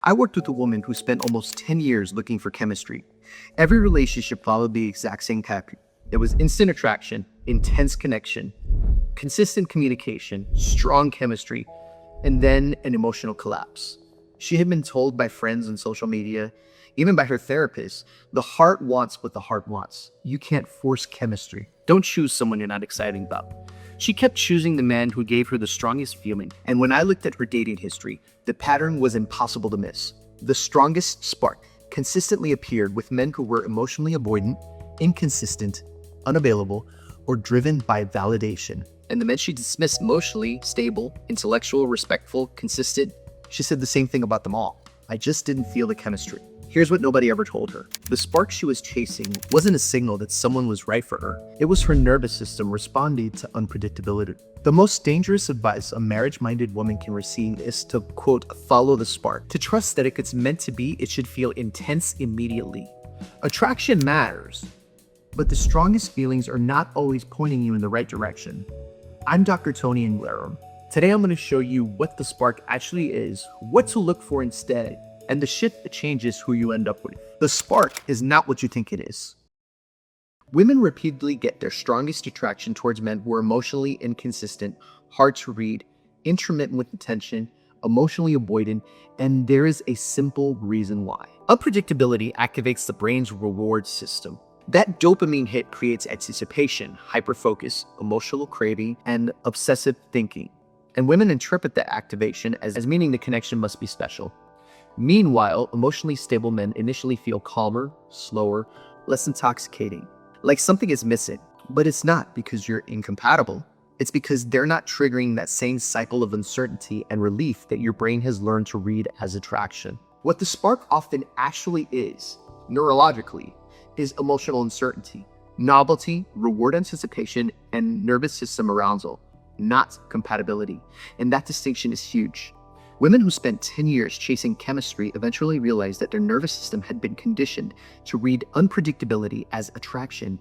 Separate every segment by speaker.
Speaker 1: I worked with a woman who spent almost 10 years looking for chemistry. Every relationship followed the exact same pattern. There was instant attraction, intense connection, consistent communication, strong chemistry, and then an emotional collapse. She had been told by friends on social media, even by her therapist, the heart wants what the heart wants. You can't force chemistry. Don't choose someone you're not excited about. She kept choosing the man who gave her the strongest feeling, and when I looked at her dating history, the pattern was impossible to miss. The strongest spark consistently appeared with men who were emotionally avoidant, inconsistent, unavailable, or driven by validation. And the men she dismissed emotionally stable, intellectual, respectful, consistent. She said the same thing about them all. I just didn't feel the chemistry. Here's what nobody ever told her. The spark she was chasing wasn't a signal that someone was right for her. It was her nervous system responding to unpredictability. The most dangerous advice a marriage-minded woman can receive is to, quote, follow the spark. To trust that if it's meant to be, it should feel intense immediately. Attraction matters, but the strongest feelings are not always pointing you in the right direction. I'm Dr. Tony Anglero. Today I'm going to show you what the spark actually is, what to look for instead, and the shift that changes who you end up with. The spark is not what you think it is. Women repeatedly get their strongest attraction towards men who are emotionally inconsistent, hard to read, intermittent with attention, emotionally avoidant, and there is a simple reason why. Unpredictability activates the brain's reward system. That dopamine hit creates anticipation, hyperfocus, emotional craving, and obsessive thinking. And women interpret that activation as meaning the connection must be special. Meanwhile, emotionally stable men initially feel calmer, slower, less intoxicating, like something is missing. But it's not because you're incompatible. It's because they're not triggering that same cycle of uncertainty and relief that your brain has learned to read as attraction. What the spark often actually is, neurologically, is emotional uncertainty, novelty, reward anticipation, and nervous system arousal, not compatibility. And that distinction is huge. Women who spent 10 years chasing chemistry eventually realized that their nervous system had been conditioned to read unpredictability as attraction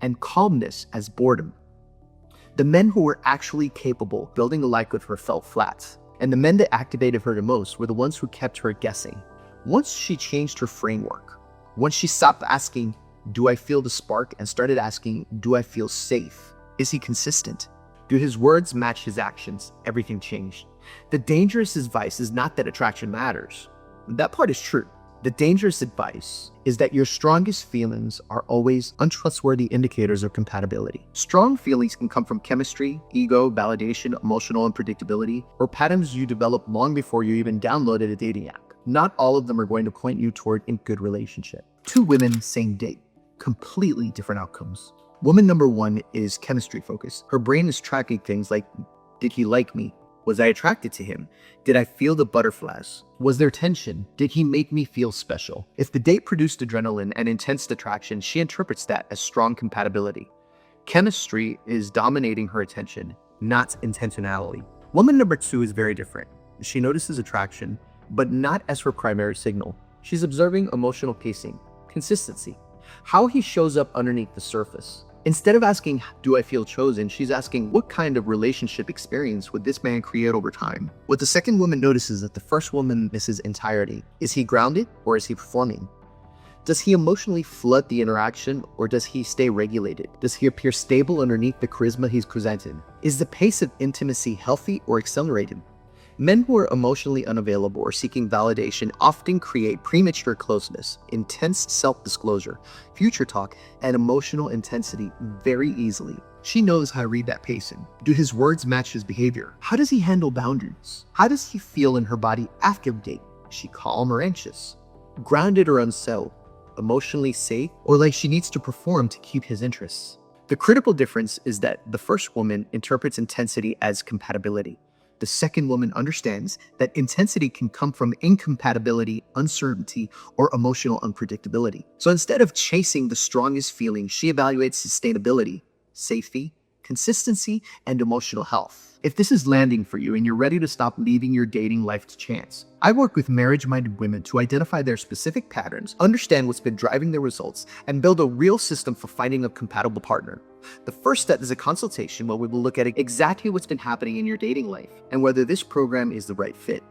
Speaker 1: and calmness as boredom. The men who were actually capable of building a life with her fell flat, and the men that activated her the most were the ones who kept her guessing. Once she changed her framework, once she stopped asking, do I feel the spark, and started asking, do I feel safe? Is he consistent? Do his words match his actions? Everything changed. The dangerous advice is not that attraction matters. That part is true. The dangerous advice is that your strongest feelings are always untrustworthy indicators of compatibility. Strong feelings can come from chemistry, ego, validation, emotional unpredictability, or patterns you develop long before you even downloaded a dating app. Not all of them are going to point you toward a good relationship. Two women, same date, completely different outcomes. Woman number one is chemistry focused. Her brain is tracking things like, did he like me? Was I attracted to him? Did I feel the butterflies? Was there tension? Did he make me feel special? If the date produced adrenaline and intense attraction, she interprets that as strong compatibility. Chemistry is dominating her attention, not intentionality. Woman number two is very different. She notices attraction, but not as her primary signal. She's observing emotional pacing, consistency, how he shows up underneath the surface. Instead of asking, do I feel chosen? She's asking, what kind of relationship experience would this man create over time? What the second woman notices that the first woman misses entirety. Is he grounded or is he performing? Does he emotionally flood the interaction or does he stay regulated? Does he appear stable underneath the charisma he's presented? Is the pace of intimacy healthy or accelerated? Men who are emotionally unavailable or seeking validation often create premature closeness, intense self-disclosure, future talk, and emotional intensity very easily. She knows how to read that pacing. Do his words match his behavior? How does he handle boundaries? How does he feel in her body after the date? Is she calm or anxious? Grounded or unsettled? Emotionally safe? Or like she needs to perform to keep his interests? The critical difference is that the first woman interprets intensity as compatibility. The second woman understands that intensity can come from incompatibility, uncertainty, or emotional unpredictability. So instead of chasing the strongest feeling, she evaluates sustainability, safety, consistency, and emotional health. If this is landing for you and you're ready to stop leaving your dating life to chance, I work with marriage-minded women to identify their specific patterns, understand what's been driving their results, and build a real system for finding a compatible partner. The first step is a consultation where we will look at exactly what's been happening in your dating life and whether this program is the right fit.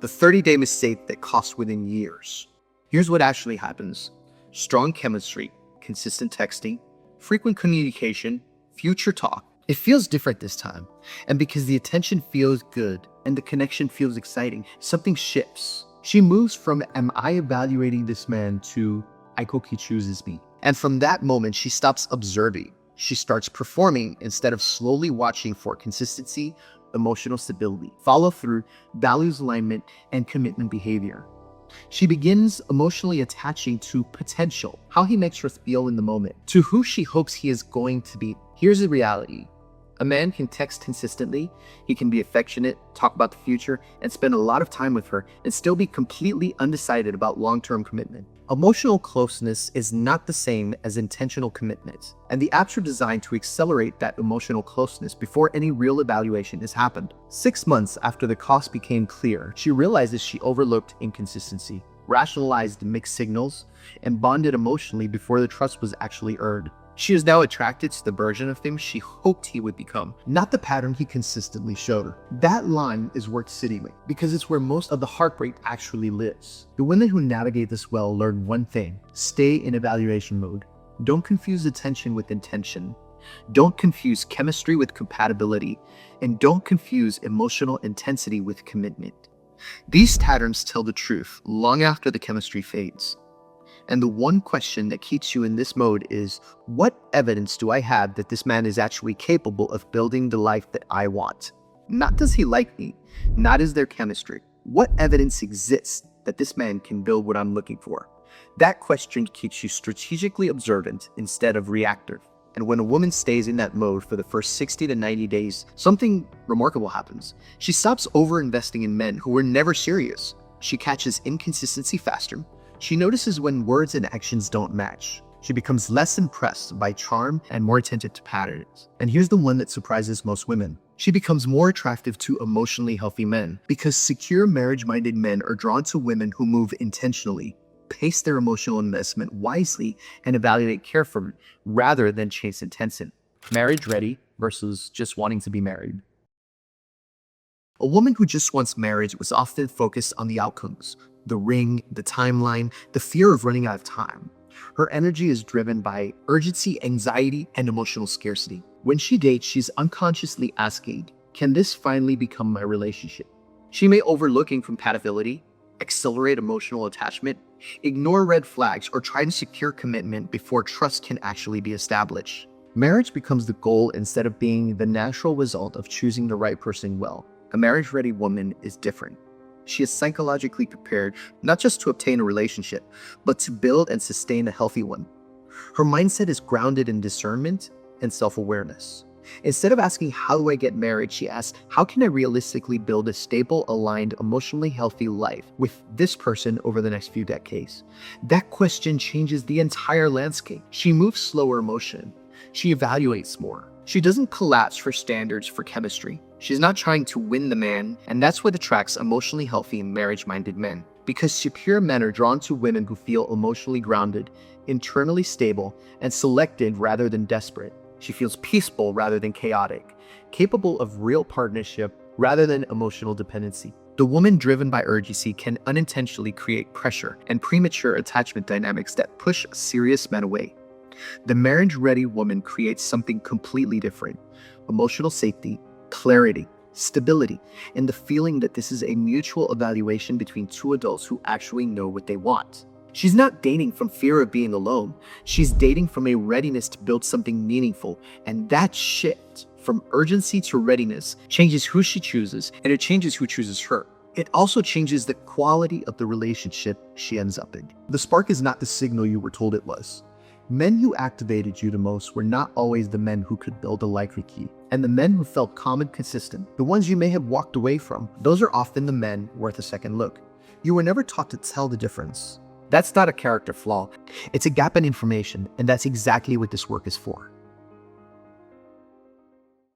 Speaker 1: The 30-day mistake that costs within years. Here's what actually happens. Strong chemistry, consistent texting, frequent communication, future talk. It feels different this time. And because the attention feels good and the connection feels exciting, something shifts. She moves from, am I evaluating this man, to, I hope he chooses me. And from that moment, she stops observing. She starts performing instead of slowly watching for consistency, emotional stability, follow through, values alignment, and commitment behavior. She begins emotionally attaching to potential, how he makes her feel in the moment, to who she hopes he is going to be. Here's the reality. A man can text consistently, he can be affectionate, talk about the future, and spend a lot of time with her, and still be completely undecided about long-term commitment. Emotional closeness is not the same as intentional commitment, and the apps are designed to accelerate that emotional closeness before any real evaluation has happened. 6 months after the cost became clear, she realizes she overlooked inconsistency, rationalized mixed signals, and bonded emotionally before the trust was actually earned. She is now attracted to the version of him she hoped he would become, not the pattern he consistently showed her. That line is worth sitting with, because it's where most of the heartbreak actually lives. The women who navigate this well learn one thing: stay in evaluation mode. Don't confuse attention with intention. Don't confuse chemistry with compatibility. And don't confuse emotional intensity with commitment. These patterns tell the truth long after the chemistry fades. And the one question that keeps you in this mode is, what evidence do I have that this man is actually capable of building the life that I want? Not does he like me, not is there chemistry. What evidence exists that this man can build what I'm looking for? That question keeps you strategically observant instead of reactive. And when a woman stays in that mode for the first 60 to 90 days, something remarkable happens. She stops over-investing in men who were never serious. She catches inconsistency faster. She notices when words and actions don't match. She becomes less impressed by charm and more attentive to patterns. And here's the one that surprises most women. She becomes more attractive to emotionally healthy men, because secure marriage-minded men are drawn to women who move intentionally, pace their emotional investment wisely, and evaluate carefully rather than chase intensity. Marriage ready versus just wanting to be married. A woman who just wants marriage was often focused on the outcomes: the ring, the timeline, the fear of running out of time. Her energy is driven by urgency, anxiety, and emotional scarcity. When she dates, she's unconsciously asking, can this finally become my relationship? She may overlook incompatibility, accelerate emotional attachment, ignore red flags, or try to secure commitment before trust can actually be established. Marriage becomes the goal instead of being the natural result of choosing the right person well. A marriage-ready woman is different. She is psychologically prepared not just to obtain a relationship, but to build and sustain a healthy one. Her mindset is grounded in discernment and self-awareness. Instead of asking, how do I get married, she asks, how can I realistically build a stable, aligned, emotionally healthy life with this person over the next few decades? That question changes the entire landscape. She moves slower emotion. She evaluates more. She doesn't collapse for standards for chemistry. She's not trying to win the man, and that's what attracts emotionally healthy, marriage-minded men. Because secure men are drawn to women who feel emotionally grounded, internally stable, and selected rather than desperate. She feels peaceful rather than chaotic, capable of real partnership rather than emotional dependency. The woman driven by urgency can unintentionally create pressure and premature attachment dynamics that push a serious man away. The marriage-ready woman creates something completely different: emotional safety, clarity, stability, and the feeling that this is a mutual evaluation between two adults who actually know what they want. She's not dating from fear of being alone. She's dating from a readiness to build something meaningful. And that shift from urgency to readiness changes who she chooses, and it changes who chooses her. It also changes the quality of the relationship she ends up in. The spark is not the signal you were told it was. Men who activated you the most were not always the men who could build a life with you. And the men who felt calm and consistent, the ones you may have walked away from, those are often the men worth a second look. You were never taught to tell the difference. That's not a character flaw. It's a gap in information, and that's exactly what this work is for.